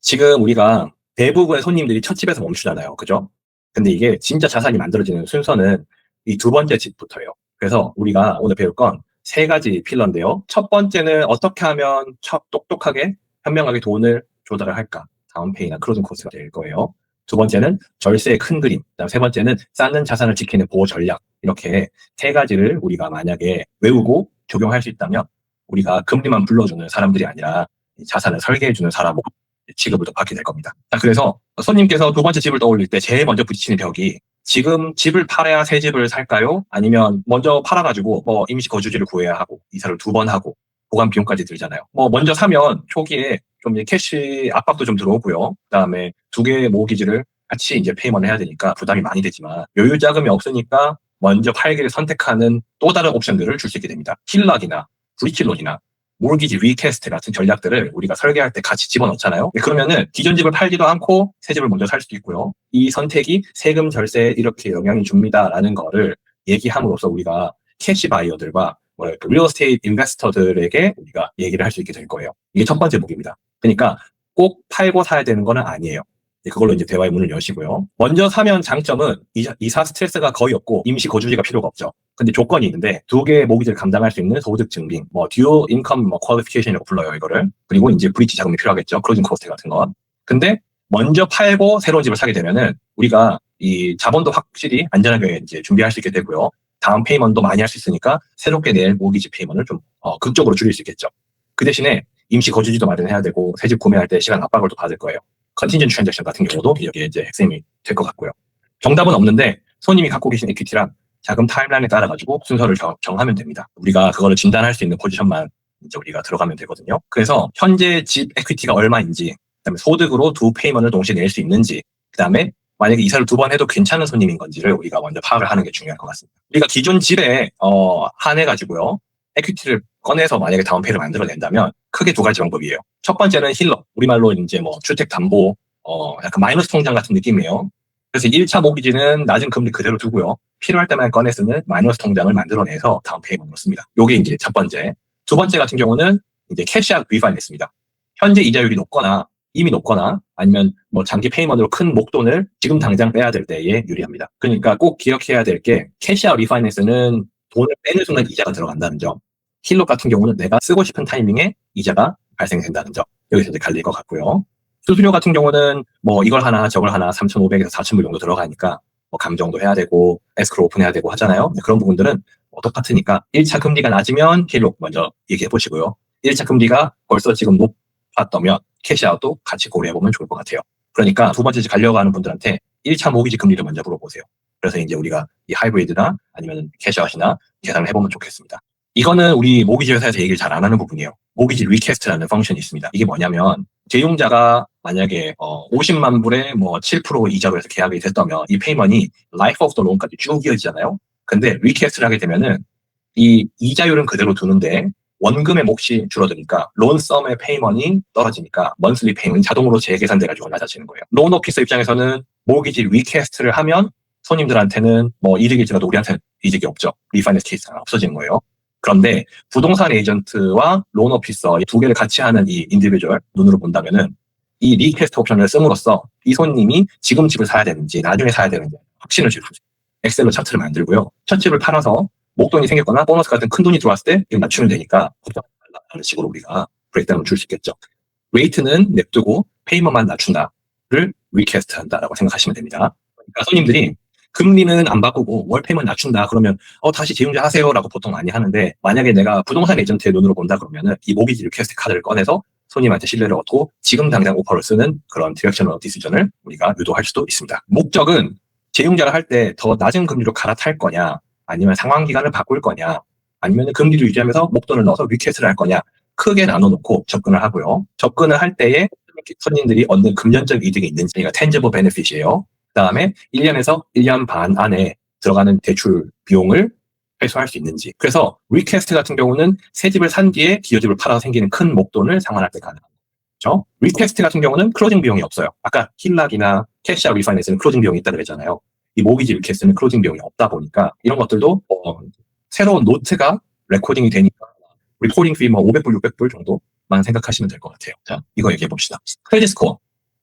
지금 우리가 대부분의 손님들이 첫 집에서 멈추잖아요. 그죠? 근데 이게 진짜 자산이 만들어지는 순서는 이 두 번째 집부터예요. 그래서 우리가 오늘 배울 건 세 가지 필러인데요. 첫 번째는 어떻게 하면 똑똑하게, 현명하게 돈을 조달을 할까? 다운페이나 클로징 코스트가 될 거예요. 두 번째는 절세의 큰 그림. 그다음 세 번째는 쌓는 자산을 지키는 보호 전략. 이렇게 세 가지를 우리가 만약에 외우고 적용할 수 있다면 우리가 금리만 불러주는 사람들이 아니라 자산을 설계해주는 사람으로 취급을 더 받게 될 겁니다. 자, 그래서 손님께서 두 번째 집을 떠올릴 때 제일 먼저 부딪히는 벽이 지금 집을 팔아야 새 집을 살까요? 아니면 먼저 팔아가지고 임시 거주지를 구해야 하고 이사를 두 번 하고 보관 비용까지 들잖아요. 먼저 사면 초기에 좀 캐시 압박도 좀 들어오고요. 그다음에 두 개의 모기지를 같이 이제 페이먼을 해야 되니까 부담이 많이 되지만 여유 자금이 없으니까 먼저 팔기를 선택하는 또 다른 옵션들을 줄 수 있게 됩니다. 힐락이나 브리지론이나 모기지 리캐스트 같은 전략들을 우리가 설계할 때 같이 집어넣잖아요. 그러면은 기존 집을 팔지도 않고 새 집을 먼저 살 수도 있고요. 이 선택이 세금 절세에 이렇게 영향이 줍니다라는 거를 얘기함으로써 우리가 캐시 바이어들과 리얼 에스테이트 인베스터들에게 우리가 얘기를 할 수 있게 될 거예요. 이게 첫 번째 목입니다. 그러니까 꼭 팔고 사야 되는 거는 아니에요. 그걸로 이제 대화의 문을 여시고요. 먼저 사면 장점은 이사 스트레스가 거의 없고 임시 거주지가 필요가 없죠. 근데 조건이 있는데 두 개의 모기지를 감당할 수 있는 소득 증빙, 듀얼 인컴 퀄리피케이션이라고 불러요, 이거를. 그리고 이제 브릿지 자금이 필요하겠죠. 클로징 코스트 같은 거. 근데 먼저 팔고 새로운 집을 사게 되면은 우리가 이 자본도 확실히 안전하게 이제 준비할 수 있게 되고요. 다음 페이먼도 많이 할 수 있으니까 새롭게 낼 모기지 페이먼을 좀 극적으로 줄일 수 있겠죠. 그 대신에 임시 거주지도 마련해야 되고 새 집 구매할 때 시간 압박을 또 받을 거예요. 컨틴전트 트랜잭션 같은 경우도 이게 이제 핵심이 될 것 같고요. 정답은 없는데 손님이 갖고 계신 이퀴티랑 자금 타임라인에 따라 가지고 순서를 정하면 됩니다. 우리가 그거를 진단할 수 있는 포지션만 이제 우리가 들어가면 되거든요. 그래서 현재 집 에퀴티가 얼마인지, 그다음에 소득으로 두 페이먼을 동시에 낼 수 있는지, 그다음에 만약에 이사를 두 번 해도 괜찮은 손님인 건지를 우리가 먼저 파악을 하는 게 중요할 것 같습니다. 우리가 기존 집에 한해 가지고요. 에퀴티를 꺼내서 만약에 다운페이를 만들어낸다면 크게 두 가지 방법이에요. 첫 번째는 힐러, 우리말로 이제 주택 담보, 약간 마이너스 통장 같은 느낌이에요. 그래서 1차 모기지는 낮은 금리 그대로 두고요. 필요할 때만 꺼내 쓰는 마이너스 통장을 만들어내서 다운페이먼으로 씁니다. 요게 이제 첫 번째. 두 번째 같은 경우는 이제 캐시아웃 리파이낸스입니다. 현재 이자율이 높거나 이미 높거나 아니면 장기 페이먼으로 큰 목돈을 지금 당장 빼야 될 때에 유리합니다. 그러니까 꼭 기억해야 될 게 캐시아웃 리파이낸스는 돈을 빼는 순간 이자가 들어간다는 점. 힐러 같은 경우는 내가 쓰고 싶은 타이밍에 이자가 발생된다는 점. 여기서 이제 갈릴 것 같고요. 수수료 같은 경우는 이걸 하나 저걸 하나 3,500에서 4,000불 정도 들어가니까 감정도 해야 되고 에스크로 오픈해야 되고 하잖아요. 그런 부분들은 똑같으니까 1차 금리가 낮으면 힐러 먼저 얘기해 보시고요. 1차 금리가 벌써 지금 높았다면 캐시아웃도 같이 고려해보면 좋을 것 같아요. 그러니까 두 번째 집 가려고 하는 분들한테 1차 모기지 금리를 먼저 물어보세요. 그래서 이제 우리가 이 하이브리드나 아니면 캐시아웃이나 계산을 해보면 좋겠습니다. 이거는 우리 모기지 회사에서 얘기를 잘 안 하는 부분이에요. 모기지 리퀘스트라는 펑션이 있습니다. 이게 뭐냐면 제용자가 만약에 50만 불에 7% 이자로 해서 계약이 됐다면 이 페이먼이 라이프 오브 더 론까지 쭉 이어지잖아요. 근데 리퀘스트를 하게 되면은 이 이자율은 그대로 두는데 원금의 몫이 줄어드니까 론 썸의 페이먼이 떨어지니까 먼슬리 페이먼이 자동으로 재계산돼가지고 낮아지는 거예요. 론 오피서 입장에서는 모기지 리퀘스트를 하면 손님들한테는 이득일지라도 우리한테는 이득이 없죠. 리파이낸스 케이스가 없어지는 거예요. 그런데 부동산 에이전트와 론 오피서 두 개를 같이 하는 이 인디비주얼 눈으로 본다면은 이 리퀘스트 옵션을 씀으로써 이 손님이 지금 집을 사야 되는지 나중에 사야 되는지 확신을 줄 수 있어요. 엑셀로 차트를 만들고요. 첫 집을 팔아서 목돈이 생겼거나 보너스 같은 큰 돈이 들어왔을 때 이걸 낮추면 되니까 걱정하지 말라는 식으로 우리가 브레이크다운을 줄 수 있겠죠. 레이트는 냅두고 페이먼만 낮춘다를 리퀘스트 한다라고 생각하시면 됩니다. 그러니까 손님들이 금리는 안 바꾸고 월 페이먼 낮춘다 그러면 다시 재용자 하세요라고 보통 많이 하는데 만약에 내가 부동산 에이전트의 눈으로 본다 그러면은 이 모기지 리퀘스트 카드를 꺼내서 손님한테 신뢰를 얻고 지금 당장 오퍼를 쓰는 그런 디렉셔널 디시전을 우리가 유도할 수도 있습니다. 목적은 재용자를 할 때 더 낮은 금리로 갈아탈 거냐 아니면 상환 기간을 바꿀 거냐 아니면 금리를 유지하면서 목돈을 넣어서 리퀘스트를 할 거냐 크게 나눠놓고 접근을 하고요. 접근을 할 때에 손님들이 얻는 금전적 이득이 있는지가 tangible benefit이에요. 그다음에 1년에서 1년 반 안에 들어가는 대출 비용을 회수할 수 있는지. 그래서 리퀘스트 같은 경우는 새 집을 산 뒤에 기여집을 팔아서 생기는 큰 목돈을 상환할 때 가능합니다. 그렇죠? 리퀘스트 같은 경우는 클로징 비용이 없어요. 아까 힐락이나 캐시아웃 리파이낸스는 클로징 비용이 있다고 그랬잖아요. 이 모기지 리퀘스트는 클로징 비용이 없다 보니까 이런 것들도 새로운 노트가 레코딩이 되니까 리포딩 피 500불, 600불 정도만 생각하시면 될 것 같아요. 자, 이거 얘기해 봅시다. 크레딧 스코어.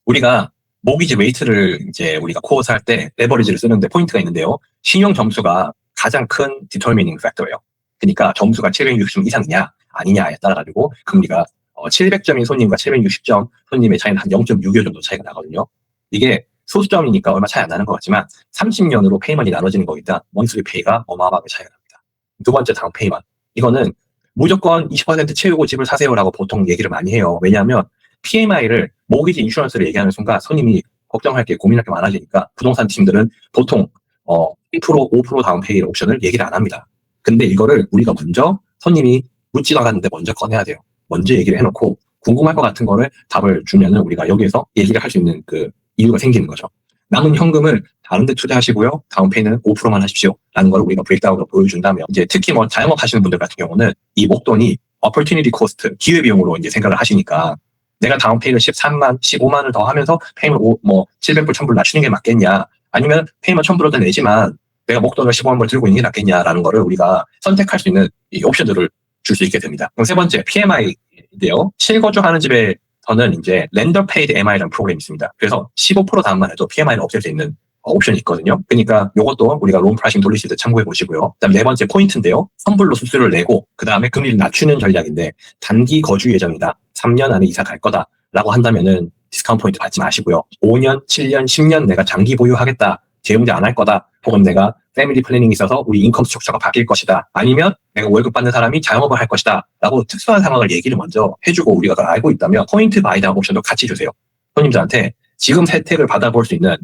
우리가 모기지 웨이트를 이제 우리가 코어스 할 때 레버리지를 쓰는데 포인트가 있는데요. 신용 점수가 가장 큰 디터미닝 팩터예요. 그러니까 점수가 760점 이상이냐 아니냐에 따라 가지고 금리가 700점인 손님과 760점 손님의 차이는 한 0.65 정도 차이가 나거든요. 이게 소수점이니까 얼마 차이 안 나는 것 같지만 30년으로 페이먼이 나눠지는 거기다 먼슬리 페이가 어마어마하게 차이가 납니다. 두 번째 다운 페이먼. 이거는 무조건 20% 채우고 집을 사세요라고 보통 얘기를 많이 해요. 왜냐하면 PMI를 모기지 인슈런스를 얘기하는 순간 손님이 걱정할 게 고민할 게 많아지니까 부동산 팀들은 보통 1% 5% 다운페이 옵션을 얘기를 안 합니다. 근데 이거를 우리가 먼저 손님이 묻지도 않았는데 먼저 꺼내야 돼요. 먼저 얘기를 해놓고 궁금할 것 같은 거를 답을 주면은 우리가 여기에서 얘기를 할 수 있는 그 이유가 생기는 거죠. 남은 현금을 다른 데 투자하시고요. 다운페이는 5%만 하십시오. 라는 걸 우리가 브레이크다운으로 보여준다면 이제 특히 뭐 자영업 하시는 분들 같은 경우는 이 목돈이 opportunity cost, 기회비용으로 이제 생각을 하시니까 내가 다운페이를 13만, 15만을 더 하면서 페이먼 700불, 1000불 낮추는 게 맞겠냐. 아니면 페이먼 1000불을 더 내지만 내가 목돈을 15만 불 들고 있는 게 낫겠냐라는 거를 우리가 선택할 수 있는 이 옵션들을 줄 수 있게 됩니다. 그럼 세 번째, PMI인데요. 실거주하는 집에서는 이제 랜더 페이드 MI라는 프로그램이 있습니다. 그래서 15% 다운만 해도 PMI를 없앨 수 있는 옵션이 있거든요. 그러니까 이것도 우리가 론 프라이싱 돌리실 때 참고해 보시고요. 그다음 네 번째 포인트인데요. 선불로 수수료를 내고 그 다음에 금리를 낮추는 전략인데 단기 거주 예정이다. 3년 안에 이사 갈 거다라고 한다면은 디스카운트 포인트 받지 마시고요. 5년, 7년, 10년 내가 장기 보유하겠다. 재용제 안 할 거다. 혹은 내가 패밀리 플래닝이 있어서 우리 인컴 스트럭처가 바뀔 것이다. 아니면 내가 월급 받는 사람이 자영업을 할 것이다. 라고 특수한 상황을 얘기를 먼저 해주고 우리가 그걸 알고 있다면 포인트 바이다운 옵션도 같이 주세요. 손님들한테 지금 혜택을 받아볼 수 있는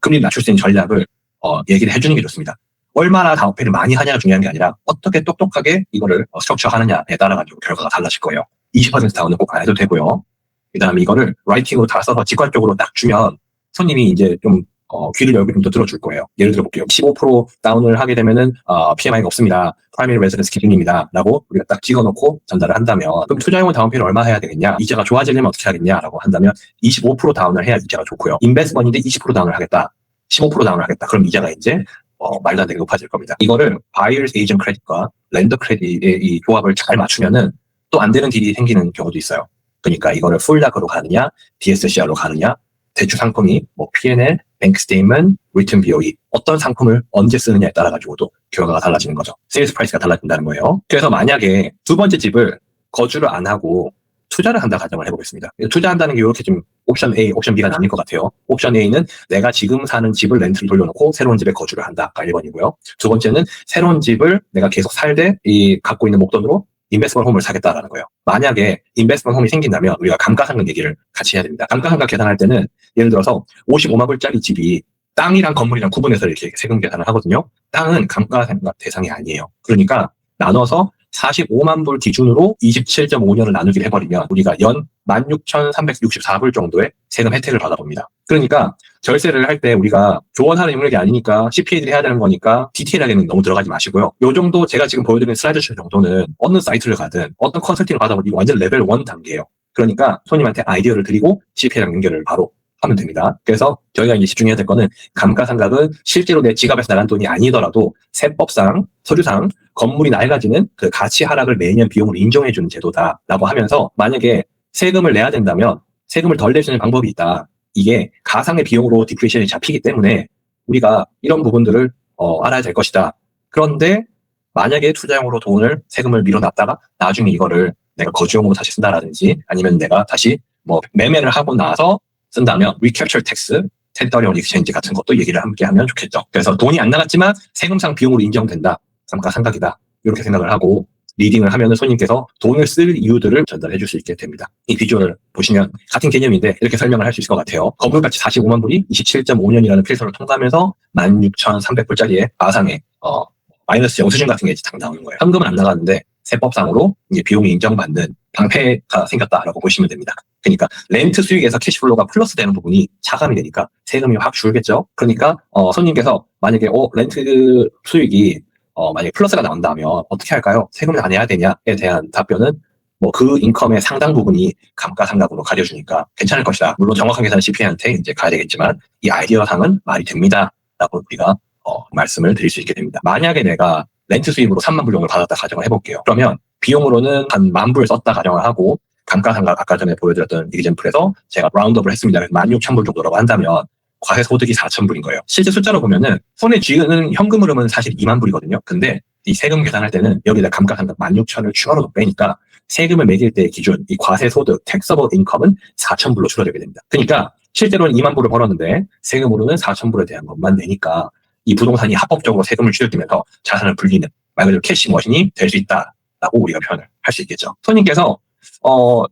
금리를 낮출 수 있는 전략을 얘기를 해주는 게 좋습니다. 얼마나 다운페이를 많이 하냐가 중요한 게 아니라 어떻게 똑똑하게 이거를 스트럭처 하느냐에 따라 가지고 결과가 달라질 거예요. 20% 다운은 꼭 안 해도 되고요. 그 다음에 이거를 라이팅으로 다 써서 직관적으로 딱 주면 손님이 이제 좀 귀를 열고 좀 더 들어줄 거예요. 예를 들어 볼게요. 15% 다운을 하게 되면은 PMI가 없습니다. 프라이머리 레지던스 기준입니다. 라고 우리가 딱 찍어놓고 전달을 한다면 그럼 투자용은 다운페이를 얼마 해야 되겠냐? 이자가 좋아지려면 어떻게 하겠냐라고 한다면 25% 다운을 해야 이자가 좋고요. 인베스트먼트인데 20% 다운을 하겠다. 15% 다운을 하겠다. 그럼 이자가 이제 말도 안 되게 높아질 겁니다. 이거를 Buyer's Agent Credit과 Lender Credit의 이 조합을 잘 맞추면은 또 안 되는 딜이 생기는 경우도 있어요. 그러니까 이거를 풀다크로 가느냐, DSCR로 가느냐, 대출 상품이 뭐 P&L, 뱅크 스테이트먼트, 리턴 BOE 어떤 상품을 언제 쓰느냐에 따라 가지고도 결과가 달라지는 거죠. 세일스 프라이스가 달라진다는 거예요. 그래서 만약에 두 번째 집을 거주를 안 하고 투자를 한다 가정을 해보겠습니다. 투자한다는 게 이렇게 좀 옵션 A, 옵션 B가 나뉠 것 같아요. 옵션 A는 내가 지금 사는 집을 렌트를 돌려놓고 새로운 집에 거주를 한다가 1번이고요. 두 번째는 새로운 집을 내가 계속 살되 갖고 있는 목돈으로 인베스트먼트 홈을 사겠다라는 거예요. 만약에 인베스트먼트 홈이 생긴다면 우리가 감가상각 얘기를 같이 해야 됩니다. 감가상각 계산할 때는 예를 들어서 55만 불짜리 집이 땅이랑 건물이랑 구분해서 이렇게 세금 계산을 하거든요. 땅은 감가상각 대상이 아니에요. 그러니까 나눠서 45만 불 기준으로 27.5년을 나누기를 해버리면 우리가 연 16,364불 정도의 세금 혜택을 받아봅니다. 그러니까 절세를 할 때 우리가 조언하는 영역이 아니니까 CPA들이 해야 되는 거니까 디테일하게는 너무 들어가지 마시고요. 요 정도 제가 지금 보여드리는 슬라이드 정도는 어느 사이트를 가든 어떤 컨설팅을 받아보면 이거 완전 레벨 1 단계예요. 그러니까 손님한테 아이디어를 드리고 CPA랑 연결을 바로 하면 됩니다. 그래서 저희가 이제 집중해야 될 거는 감가상각은 실제로 내 지갑에서 나간 돈이 아니더라도 세법상, 서류상 건물이 낡아지는 그 가치 하락을 매년 비용으로 인정해주는 제도다라고 하면서 만약에 세금을 내야 된다면 세금을 덜 낼 수 있는 방법이 있다. 이게 가상의 비용으로 디프레이션이 잡히기 때문에 우리가 이런 부분들을 알아야 될 것이다. 그런데 만약에 투자용으로 돈을 세금을 밀어놨다가 나중에 이거를 내가 거주용으로 다시 쓴다라든지 아니면 내가 다시 뭐 매매를 하고 나서 쓴다면 리캡처 텍스, 1031 익스체인지 같은 것도 얘기를 함께 하면 좋겠죠. 그래서 돈이 안 나갔지만 세금상 비용으로 인정된다. 감가상각이다. 이렇게 생각을 하고 리딩을 하면 손님께서 돈을 쓸 이유들을 전달해 줄 수 있게 됩니다. 이 비주얼을 보시면 같은 개념인데 이렇게 설명을 할 수 있을 것 같아요. 건물가치 45만 불이 27.5년이라는 필터를 통과하면서 16,300불짜리의 가상의 마이너스 영수증 같은 게 딱 나오는 거예요. 현금은 안 나가는데 세법상으로 이제 비용이 인정받는 방패가 생겼다라고 보시면 됩니다. 그러니까 렌트 수익에서 캐시플로우가 플러스 되는 부분이 차감이 되니까 세금이 확 줄겠죠. 그러니까 손님께서 만약에 렌트 수익이 만약에 플러스가 나온다면 어떻게 할까요? 세금을 안 내야 되냐에 대한 답변은 뭐 그 인컴의 상당 부분이 감가상각으로 가려주니까 괜찮을 것이다. 물론 정확한 계산은 CPA한테 이제 가야 되겠지만 이 아이디어상은 말이 됩니다라고 우리가 말씀을 드릴 수 있게 됩니다. 만약에 내가 렌트 수입으로 3만 불 정도를 받았다 가정을 해볼게요. 그러면 비용으로는 한 10,000불 썼다 가정을 하고 감가상각 아까 전에 보여드렸던 이그젬플에서 제가 라운드업을 했습니다. 16,000불 정도라고 한다면 과세 소득이 4,000불인 거예요. 실제 숫자로 보면은 손에 쥐는 현금 흐름은 사실 2만 불이거든요. 근데 이 세금 계산할 때는 여기다 감가상각 16,000을 추가로 빼니까 세금을 매길 때 기준 이 과세 소득 taxable income은 4,000불로 줄어들게 됩니다. 그러니까 실제로는 2만 불을 벌었는데 세금으로는 4,000불에 대한 것만 내니까 이 부동산이 합법적으로 세금을 줄여들면서 자산을 불리는 말 그대로 캐시머신이 될 수 있다라고 우리가 표현을 할 수 있겠죠. 손님께서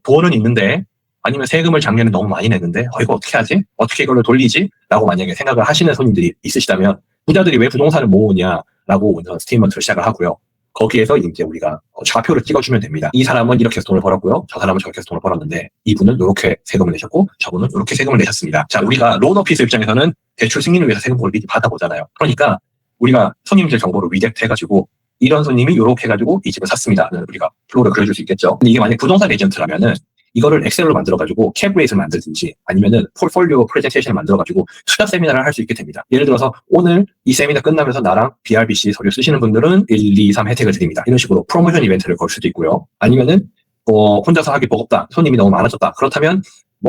돈은 있는데 아니면 세금을 작년에 너무 많이 냈는데 이거 어떻게 하지? 어떻게 이걸로 돌리지? 라고 만약에 생각을 하시는 손님들이 있으시다면 부자들이 왜 부동산을 모으냐라고 우선 스테이트먼트를 시작을 하고요. 거기에서 이제 우리가 좌표를 찍어주면 됩니다. 이 사람은 이렇게 해서 돈을 벌었고요. 저 사람은 저렇게 해서 돈을 벌었는데 이분은 이렇게 세금을 내셨고 저분은 이렇게 세금을 내셨습니다. 자, 우리가 론 오피스 입장에서는 대출 승인을 위해서 세금을 미리 받아보잖아요. 그러니까 우리가 손님들 정보를 리젝트 해가지고 이런 손님이 이렇게 해가지고 이 집을 샀습니다. 우리가 플로우를 그려줄 수 있겠죠. 근데 이게 만약 부동산 에이전트라면은 이거를 엑셀로 만들어가지고 캡레이트를 만들든지 아니면은 폴폴리오 프레젠테이션을 만들어가지고 투자 세미나를 할 수 있게 됩니다. 예를 들어서 오늘 이 세미나 끝나면서 나랑 BRBC 서류 쓰시는 분들은 1, 2, 3 혜택을 드립니다. 이런 식으로 프로모션 이벤트를 걸 수도 있고요. 아니면은 혼자서 하기 버겁다. 손님이 너무 많아졌다. 그렇다면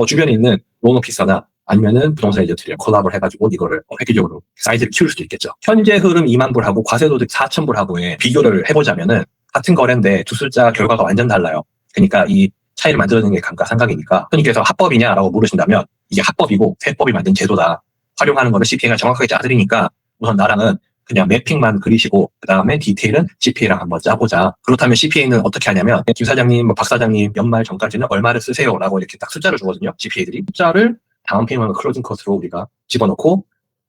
주변에 있는 론 오피서나 아니면은 부동산 에이전트랑 콜라보를 해가지고 이거를 획기적으로 사이즈를 키울 수도 있겠죠. 현재 흐름 2만 불하고 과세소득 4,000불하고의 비교를 해보자면은 같은 거래인데 두 숫자 결과가 완전 달라요. 그러니까 이 차이를 만들어내는 게 감가상각이니까 손님께서 합법이냐라고 물으신다면 이게 합법이고 세법이 만든 제도다. 활용하는 거는 CPA가 정확하게 짜드리니까 우선 나랑은 그냥 매핑만 그리시고 그 다음에 디테일은 CPA랑 한번 짜보자. 그렇다면 CPA는 어떻게 하냐면 김 사장님, 박 사장님 연말 전까지는 얼마를 쓰세요라고 이렇게 딱 숫자를 주거든요. CPA들이 숫자를 다운 페이먼트 클로징 컷으로 우리가 집어넣고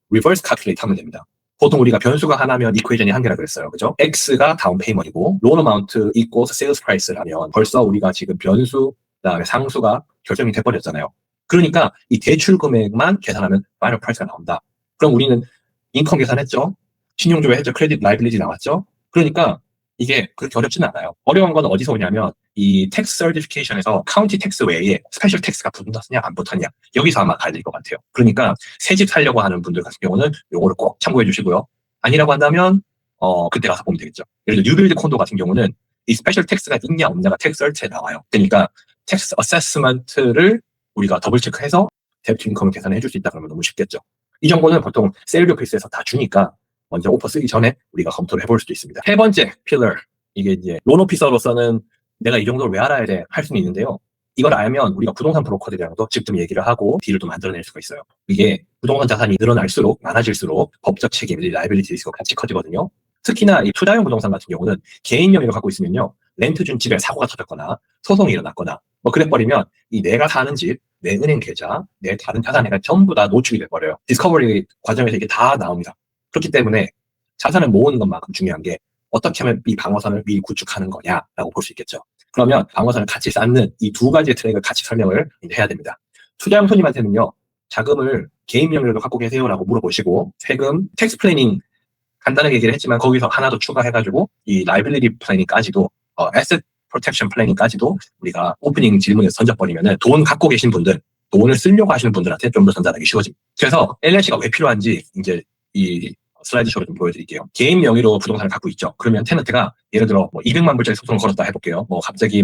리버스 칼큘레이트 하면 됩니다. 보통 우리가 변수가 하나면 이퀘이션이 한 개라 그랬어요. 그죠? X가 다운 페이먼트이고 론 어마운트 equals 세일스 프라이스라면 벌써 우리가 지금 변수 그다음에 상수가 결정이 돼버렸잖아요. 그러니까 이 대출 금액만 계산하면 파이널 프라이스가 나온다. 그럼 우리는 인컴 계산했죠? 신용조회 했죠? 크레딧 라이빌리티 나왔죠? 그러니까 이게 그렇게 어렵지는 않아요. 어려운 건 어디서 오냐면 이 텍스 서티피케이션에서 카운티 텍스 외에 스페셜 텍스가 붙었냐 안 붙었냐 여기서 아마 가야 될 것 같아요. 그러니까 새 집 살려고 하는 분들 같은 경우는 요거를 꼭 참고해 주시고요. 아니라고 한다면 그때 가서 보면 되겠죠. 예를 들어 뉴빌드 콘도 같은 경우는 이 스페셜 텍스가 있냐 없냐가 텍스 설치에 나와요. 그러니까 텍스 어세스먼트를 우리가 더블 체크해서 데프트 인컴을 계산해 줄 수 있다 그러면 너무 쉽겠죠. 이 정보는 보통 세일즈 오피스에서 다 주니까 먼저 오퍼 쓰기 전에 우리가 검토를 해볼 수도 있습니다. 세 번째 필러, 이게 이제 론 오피서로서는 내가 이 정도를 왜 알아야 돼 할 수는 있는데요. 이걸 알면 우리가 부동산 브로커들이랑도 직접 얘기를 하고 딜을 또 만들어낼 수가 있어요. 이게 부동산 자산이 늘어날수록 많아질수록 법적 책임, 라이빌리티 리스크가 같이 커지거든요. 특히나 이 투자용 부동산 같은 경우는 개인 명의로 갖고 있으면요. 렌트 준 집에 사고가 터졌거나 소송이 일어났거나 그래버리면 이 내가 사는 집, 내 은행 계좌, 내 다른 자산에가 전부 다 노출이 돼버려요. 디스커버리 과정에서 이게 다 나옵니다. 그렇기 때문에 자산을 모으는 것만큼 중요한 게 어떻게 하면 이 방어선을 미리 구축하는 거냐라고 볼 수 있겠죠. 그러면 방어선을 같이 쌓는 이 두 가지의 트랙을 같이 설명을 이제 해야 됩니다. 투자용 손님한테는요. 자금을 개인 명의로 갖고 계세요라고 물어보시고 세금, 텍스 플래닝 간단하게 얘기를 했지만 거기서 하나 더 추가해가지고 이 라이빌리티 플래닝까지도 에셋 프로텍션 플래닝까지도 우리가 오프닝 질문에서 던져버리면은 돈 갖고 계신 분들, 돈을 쓰려고 하시는 분들한테 좀 더 전달하기 쉬워집니다. 그래서 LLC가 왜 필요한지 이제 이 슬라이드쇼로 좀 보여드릴게요. 개인 명의로 부동산을 갖고 있죠. 그러면 테너트가 예를 들어 200만 불짜리 소송을 걸었다 해볼게요. 갑자기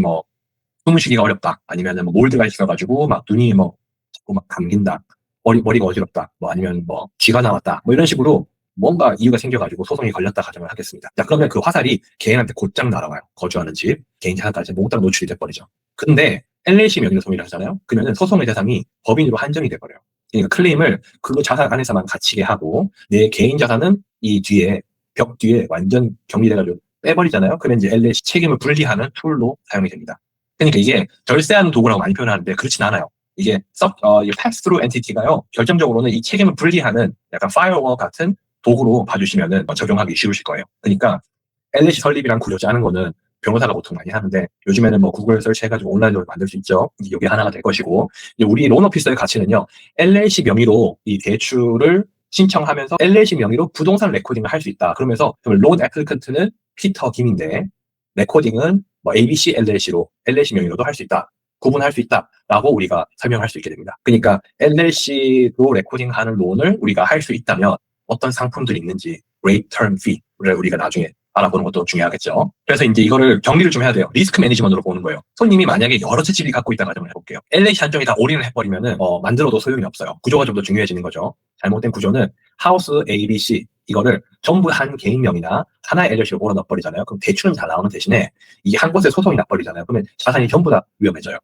숨을 쉬기가 어렵다. 아니면은 몰드가 있어가지고 막 눈이 자꾸 막 감긴다. 머리가 어지럽다. 아니면 쥐가 나왔다. 이런 식으로 뭔가 이유가 생겨가지고 소송이 걸렸다 가정을 하겠습니다. 자, 그러면 그 화살이 개인한테 곧장 날아와요. 거주하는 집, 개인 자산까지 몽땅 노출이 돼버리죠. 근데 LLC 명의로 소송을 하잖아요. 그러면 소송의 대상이 법인으로 한정이 돼버려요. 그러니까 클레임을 그 자산 안에서만 갇히게 하고 내 개인 자산은 이 뒤에 벽 뒤에 완전 격리돼가지고 빼버리잖아요. 그러면 이제 LLC 책임을 분리하는 툴로 사용이 됩니다. 그러니까 이게 절세하는 도구라고 많이 표현하는데 그렇진 않아요. 이게 이 pass-through entity가요. 결정적으로는 이 책임을 분리하는 약간 firewall 같은 도구로 봐주시면은 적용하기 쉬우실 거예요. 그러니까 LLC 설립이랑 구려 짜는 거는 변호사가 보통 많이 하는데 요즘에는 구글 설치해가지고 온라인으로 만들 수 있죠. 이게 하나가 될 것이고 우리 론 오피서의 가치는요. LLC 명의로 이 대출을 신청하면서 LLC 명의로 부동산 레코딩을 할 수 있다. 그러면서 론 애플리컨트는 피터 김인데 레코딩은 ABC LLC로 LLC 명의로도 할 수 있다. 구분할 수 있다라고 우리가 설명할 수 있게 됩니다. 그러니까 LLC로 레코딩하는 론을 우리가 할 수 있다면 어떤 상품들이 있는지 rate term fee를 우리가 나중에 알아보는 것도 중요하겠죠. 그래서 이제 이거를 정리를 좀 해야 돼요. 리스크 매니지먼트로 보는 거예요. 손님이 만약에 여러 채 집이 갖고 있다는 가정을 해볼게요. LH 한정이 다 올인을 해버리면은 만들어도 소용이 없어요. 구조가 좀 더 중요해지는 거죠. 잘못된 구조는 하우스 A, B, C 이거를 전부 한 개인명이나 하나의 LLC로 몰아 넣어버리잖아요. 그럼 대출은 잘 나오는 대신에 이게 한 곳에 소송이 나버리잖아요. 그러면 자산이 전부 다 위험해져요.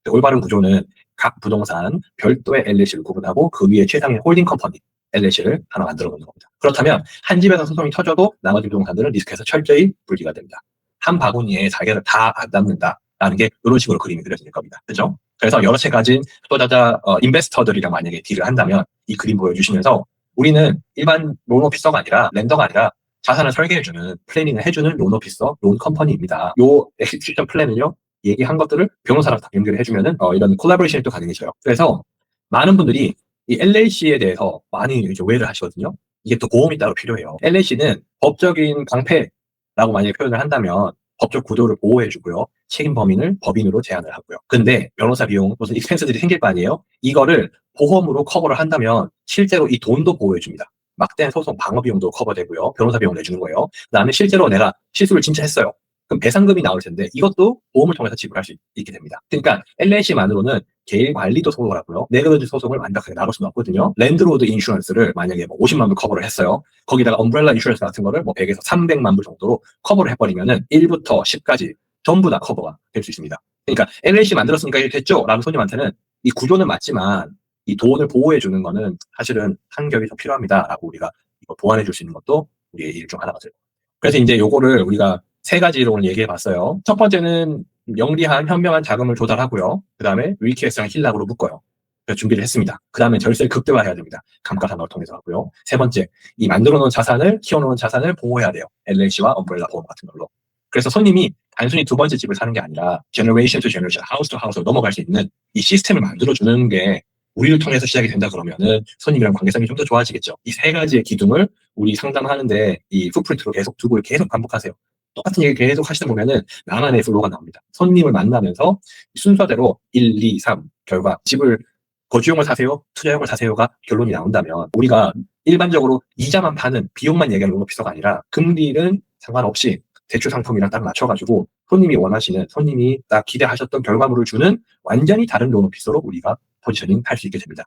올바른 구조는 각 부동산 별도의 LLC를 구분하고 그 위에 최상의 홀딩 컴퍼니 LLC를 하나 만들어 놓는 겁니다. 그렇다면 한 집에서 소송이 터져도 나머지 부동산들은 리스크에서 철저히 분리가 됩니다. 한 바구니에 자기를 다 안 담는다라는 게 이런 식으로 그림이 그려질 겁니다. 그죠? 그래서 여러 채 가진 투자자 인베스터들이랑 만약에 딜을 한다면 이 그림 보여주시면서 우리는 일반 론 오피서가 아니라 렌더가 아니라 자산을 설계해주는 플래닝을 해주는 론 오피서, 론 컴퍼니입니다. 요 엑스큐션 플랜을요 얘기한 것들을 변호사랑 다 연결해 주면은 이런 콜라보레이션이 또 가능해져요. 그래서 많은 분들이 이 LLC에 대해서 많이 이제 오해를 하시거든요. 이게 또 보험이 따로 필요해요. LLC는 법적인 방패라고 만약에 표현을 한다면 법적 구조를 보호해주고요. 책임 범인을 법인으로 제한을 하고요. 근데 변호사 비용, 무슨 익스펜스들이 생길 거 아니에요? 이거를 보험으로 커버를 한다면 실제로 이 돈도 보호해줍니다. 막대한 소송 방어 비용도 커버되고요. 변호사 비용을 내주는 거예요. 그다음에 실제로 내가 실수를 진짜 했어요. 그럼 배상금이 나올 텐데 이것도 보험을 통해서 지불할 수 있게 됩니다. 그러니까 LLC만으로는 개인 관리도 소송을 하고요. 네거런지 소송을 완벽하게 나올 수는 없거든요. 랜드로드 인슈런스를 만약에 50만 불 커버를 했어요. 거기다가 엄브렐라 인슈런스 같은 거를 100에서 300만 불 정도로 커버를 해버리면은 1부터 10까지 전부 다 커버가 될 수 있습니다. 그러니까 LLC 만들었으니까 이게 됐죠? 라는 손님한테는 이 구조는 맞지만 이 돈을 보호해 주는 거는 사실은 한결이 더 필요합니다라고 우리가 이거 보완해 줄 수 있는 것도 우리의 일 중 하나가 돼요. 그래서 이제 요거를 우리가 세 가지로 오늘 얘기해 봤어요. 첫 번째는 영리한 현명한 자금을 조달하고요. 그 다음에 위키에스랑 힐락으로 묶어요. 그래서 준비를 했습니다. 그 다음에 절세를 극대화해야 됩니다. 감가상각을 통해서 하고요. 세 번째, 이 만들어 놓은 자산을, 키워놓은 자산을 보호해야 돼요. LLC와 엄브렐라 보험 같은 걸로. 그래서 손님이 단순히 두 번째 집을 사는 게 아니라 제너레이션 투 제너레이션, 하우스 투 하우스로 넘어갈 수 있는 이 시스템을 만들어주는 게 우리를 통해서 시작이 된다 그러면은 손님이랑 관계성이 좀 더 좋아지겠죠. 이 세 가지의 기둥을 우리 상담하는데 이 풋프린트로 계속 두고 계속 반복하세요. 똑같은 얘기 계속 하시다 보면은 나만의 플로우가 나옵니다. 손님을 만나면서 순서대로 1, 2, 3 결과 집을 거주용을 사세요, 투자용을 사세요가 결론이 나온다면 우리가 일반적으로 이자만 파는 비용만 얘기하는 론오피서가 아니라 금리는 상관없이 대출 상품이랑 딱 맞춰가지고 손님이 원하시는, 손님이 딱 기대하셨던 결과물을 주는 완전히 다른 론오피서로 우리가 포지셔닝 할 수 있게 됩니다.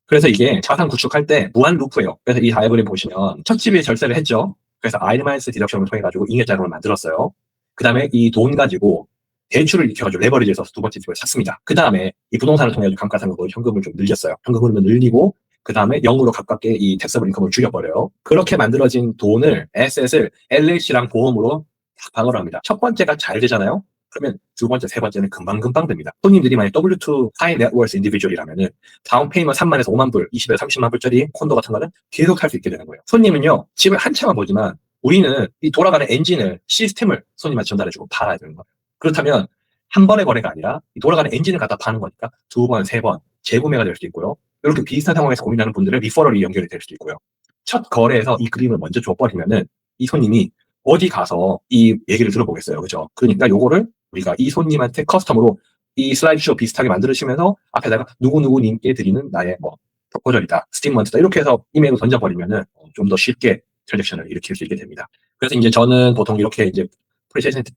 그래서 이게 자산 구축할 때 무한 루프예요. 그래서 이 다이어그램 보시면 첫 집에 절세를 했죠. 그래서 아이드마이스 디덕션을 통해 가지고 잉여 자금을 만들었어요. 그 다음에 이 돈 가지고 대출을 익혀가지고 레버리지해서 두 번째 집을 샀습니다. 그 다음에 이 부동산을 통해 감가상각으로 현금을 좀 늘렸어요. 현금 흐름을 늘리고 그 다음에 0으로 가깝게 이 텍서블 인컴을 줄여버려요. 그렇게 만들어진 돈을, 에셋을 LLC랑 보험으로 딱 방어를 합니다. 첫 번째가 잘 되잖아요. 그러면 두 번째, 세 번째는 금방금방 됩니다. 손님들이 만약 W2 High Net Worth Individual이라면은 다운 페이먼트 3만에서 5만 불, 20에서 30만 불짜리 콘도 같은 거는 계속 살 수 있게 되는 거예요. 손님은요, 집을 한 채만 보지만 우리는 이 돌아가는 엔진을, 시스템을 손님한테 전달해주고 팔아야 되는 거예요. 그렇다면 한 번의 거래가 아니라 이 돌아가는 엔진을 갖다 파는 거니까 두 번, 세 번 재구매가 될 수도 있고요. 이렇게 비슷한 상황에서 고민하는 분들은 리퍼럴이 연결이 될 수도 있고요. 첫 거래에서 이 그림을 먼저 줘버리면은 이 손님이 어디 가서 이 얘기를 들어보겠어요. 그죠? 그러니까 요거를 우리가 이 손님한테 커스텀으로 이 슬라이드 쇼 비슷하게 만들으시면서 앞에다가 누구누구님께 드리는 나의 프로포절이다, 스틱먼트다 이렇게 해서 이메일로 던져버리면은 좀 더 쉽게 트랜잭션을 일으킬 수 있게 됩니다. 그래서 이제 저는 보통 이렇게 이제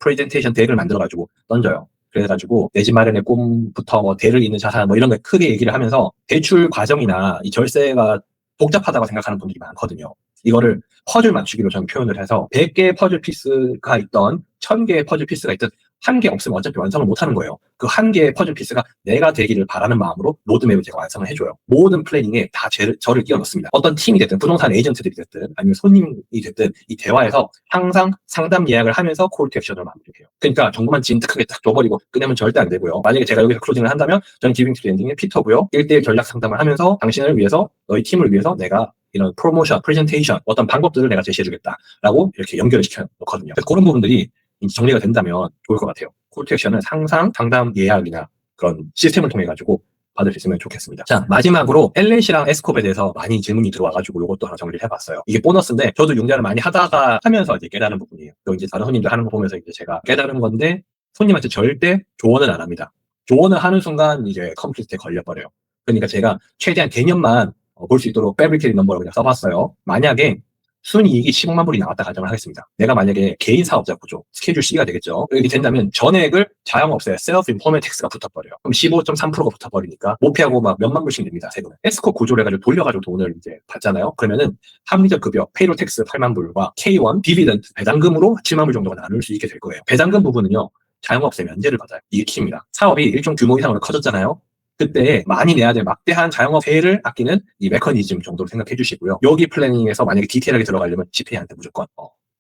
프레젠테이션 덱을 만들어가지고 던져요. 그래가지고 내 집 마련의 꿈부터 대를 잇는 자산 이런 거 크게 얘기를 하면서 대출 과정이나 이 절세가 복잡하다고 생각하는 분들이 많거든요. 이거를 퍼즐 맞추기로 저는 표현을 해서 100개의 퍼즐 피스가 있던 1000개의 퍼즐 피스가 있든 한 개 없으면 어차피 완성을 못 하는 거예요. 그 한 개의 퍼즐 피스가 내가 되기를 바라는 마음으로 로드맵을 제가 완성을 해줘요. 모든 플래닝에 다 저를 끼워 넣습니다. 어떤 팀이 됐든 부동산 에이전트들이 됐든 아니면 손님이 됐든 이 대화에서 항상 상담 예약을 하면서 콜 투 액션을 마무리해요. 그러니까 정보만 진득하게 딱 줘버리고 끝내면 절대 안 되고요. 만약에 제가 여기서 클로징을 한다면 저는 기빙 투 엔딩의 피터고요. 1대1 전략 상담을 하면서 당신을 위해서, 너희 팀을 위해서 내가 이런 프로모션, 프레젠테이션 어떤 방법들을 내가 제시해주겠다라고 이렇게 연결을 시켜 놓거든요. 그래서 그런 부분들이 정리가 된다면 좋을 것 같아요. 콜 투 액션은 항상 상담 예약이나 그런 시스템을 통해 가지고 받을 수 있으면 좋겠습니다. 자, 마지막으로 LLC랑 에스콥에 대해서 많이 질문이 들어와가지고 이것도 하나 정리를 해봤어요. 이게 보너스인데 저도 융자를 많이 하다가 하면서 이제 깨달은 부분이에요. 또 이제 다른 손님들 하는 거 보면서 이제 제가 깨달은 건데 손님한테 절대 조언은 안 합니다. 조언을 하는 순간 이제 컴플리트에 걸려버려요. 그러니까 제가 최대한 개념만 볼 수 있도록 패브리케이팅 넘버를 그냥 써봤어요. 만약에 순이익이 15만 불이 나왔다 가정을 하겠습니다. 내가 만약에 개인 사업자 구조, 스케줄 C가 되겠죠. 이렇게 된다면 전액을 자영업자의 셀프 인포메 텍스가 붙어버려요. 그럼 15.3%가 붙어버리니까 모피하고 막 몇만 불씩 냅니다. 세금을. 에스코 구조를 해가지고 돌려가지고 돈을 이제 받잖아요. 그러면은 합리적 급여, 페이롤 텍스 8만 불과 K1 디비던드 배당금으로 7만 불 정도가 나눌 수 있게 될 거예요. 배당금 부분은요. 자영업세 면제를 받아요. 이게 키입니다. 사업이 일정 규모 이상으로 커졌잖아요. 그때 많이 내야 될 막대한 자영업세를 아끼는 이 메커니즘 정도로 생각해 주시고요. 여기 플래닝에서 만약에 디테일하게 들어가려면 CPA한테 무조건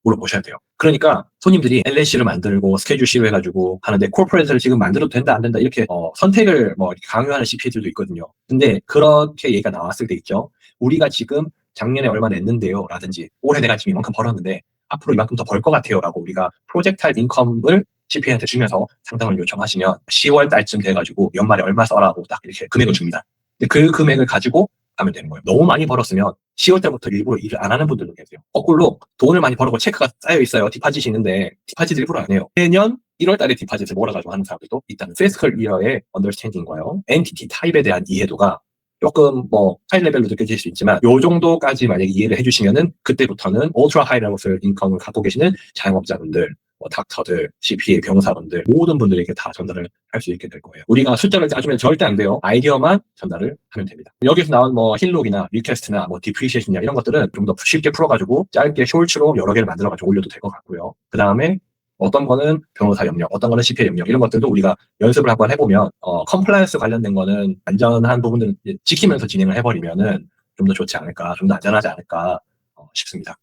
물어보셔야 돼요. 그러니까 손님들이 LLC를 만들고 스케줄 C로 해가지고 하는데 코퍼레이트를 지금 만들어도 된다 안 된다 이렇게 선택을 뭐 이렇게 강요하는 CPA들도 있거든요. 근데 그렇게 얘기가 나왔을 때 있죠. 우리가 지금 작년에 얼마 냈는데요 라든지 올해 내가 지금 이만큼 벌었는데 앞으로 이만큼 더 벌 것 같아요 라고 우리가 프로젝트할 인컴을 CPA한테 주면서 상담을 요청하시면 10월 달쯤 돼가지고 연말에 얼마 써라고 딱 이렇게 금액을 줍니다. 근데 그 금액을 가지고 가면 되는 거예요. 너무 많이 벌었으면 10월 달부터 일부러 일을 안 하는 분들도 계세요. 거꾸로 돈을 많이 벌었고 체크가 쌓여 있어요. 디파짓이 있는데 디파짓 일부러 안 해요. 매년 1월 달에 디파짓을 몰아가지고 하는 사람들도 있다는 피스컬 이어의 언더스탠딩과요. 엔티티 타입에 대한 이해도가 조금 뭐 하이 레벨로 느껴질 수 있지만 요 정도까지 만약에 이해를 해주시면은 그때부터는 울트라 하이 레벨 인컴을 갖고 계시는 자영업자분들 뭐 닥터들, CPA, 병사분들 모든 분들에게 다 전달을 할 수 있게 될 거예요. 우리가 숫자를 짜주면 절대 안 돼요. 아이디어만 전달을 하면 됩니다. 여기서 나온 뭐 힐록이나 리퀘스트나 뭐 디프리시에이션이나 이런 것들은 좀 더 쉽게 풀어가지고 짧게 숄츠로 여러 개를 만들어가지고 올려도 될 것 같고요. 그 다음에 어떤 거는 변호사 영역, 어떤 거는 CPA 영역 이런 것들도 우리가 연습을 한번 해보면 컴플라이언스 관련된 거는 안전한 부분들은 지키면서 진행을 해버리면은 좀 더 좋지 않을까, 좀 더 안전하지 않을까 싶습니다.